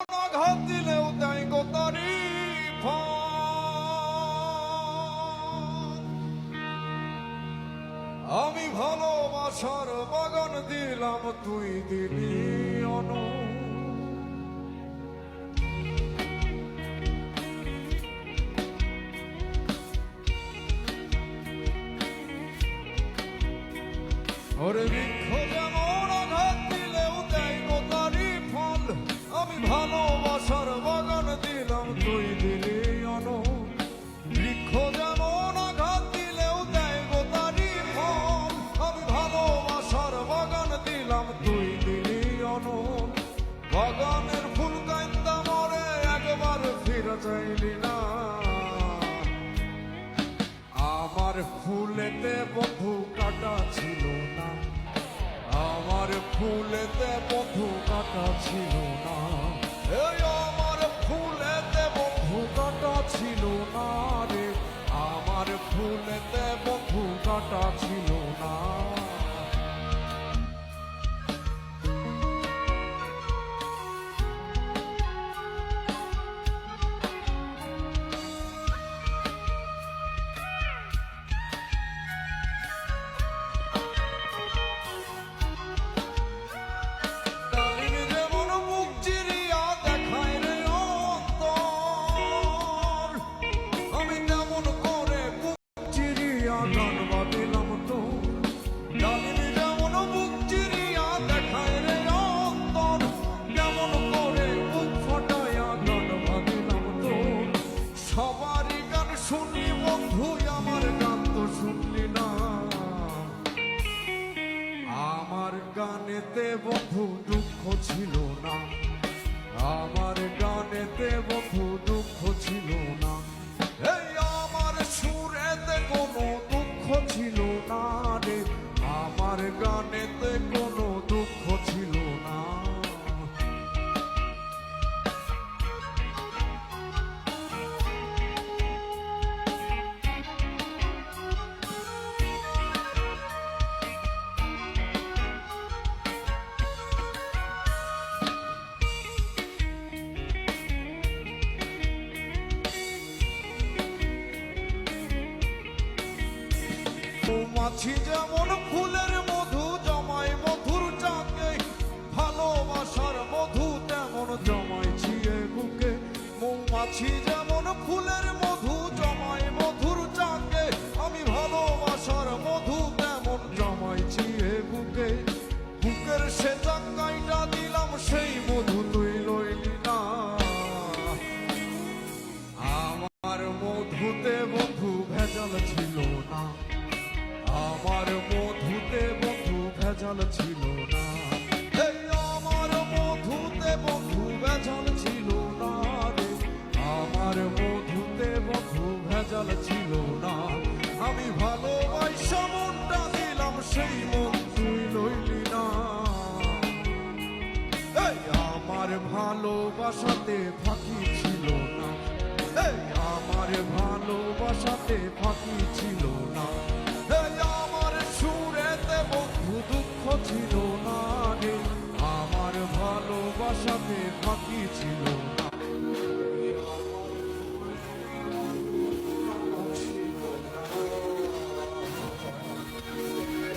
আঘাত দিলেও দেয় গো তারি আমি ভালোবাসার বাগান দিলাম তুই দিলি অন ওরে বৃক্ষ যেমন আঘাত দিলেও দেয় গো তারি ফল আমি ভালোবাসার বাগান দিলাম তুই দিলি অন বৃক্ষ যেমন আঘাত দিলেও দেয় গো তারি ফল আমি ভালোবাসার বাগান দিলাম তুই দিলি অন বাগানের ফুল কান্দা মরে একবার ফিরে চাইলি না আমার ফুলেতে বন্ধু কাটা ছিল না আমার ফুলেতে বন্ধু কাটা ছিল না এই আমার ফুলেতে বন্ধু কাটা ছিল না রে আমার ফুলেতে বন্ধু কাটা ছিল না সবারই গান শুনি বন্ধু আমার গান তো শুনলি না আমার গানেতে বন্ধু দুঃখ ছিল না আমার গানেতে বন্ধু দুঃখ ছিল না এই আমার সুরেতে কোনো দুঃখ ছিল না রে আমার গানেতে কোনো দুঃখ ছিল না মৌমাছি যেমন ফুলের মধু জমায় মধুর চাকে ভালোবাসার মধু তেমন জমাইছি এ বুকে মৌমাছি যেমন ফুলের মধু জমায় মধুর চাকে আমি ভালোবাসার মধু তেমন জমাইছি এ বুকে বুকের সে চাকাইটা দিলাম সেই মধু তুই লইলি না আমার মধুতে বন্ধু ভেজাল ছিল না আমার মধুতে বন্ধু ভেজাল ছিল না এই আমার মধুতে বন্ধু ভেজাল ছিল না রে আমার মধুতে বন্ধু ভেজাল ছিল না আমি ভালোবাসা মনটা দিলাম সেই মন তুই লইলি না এই আমার ভালোবাসাতে ফাঁকি ছিল না এই আমার ভালোবাসাতে ফাঁকি ছিল না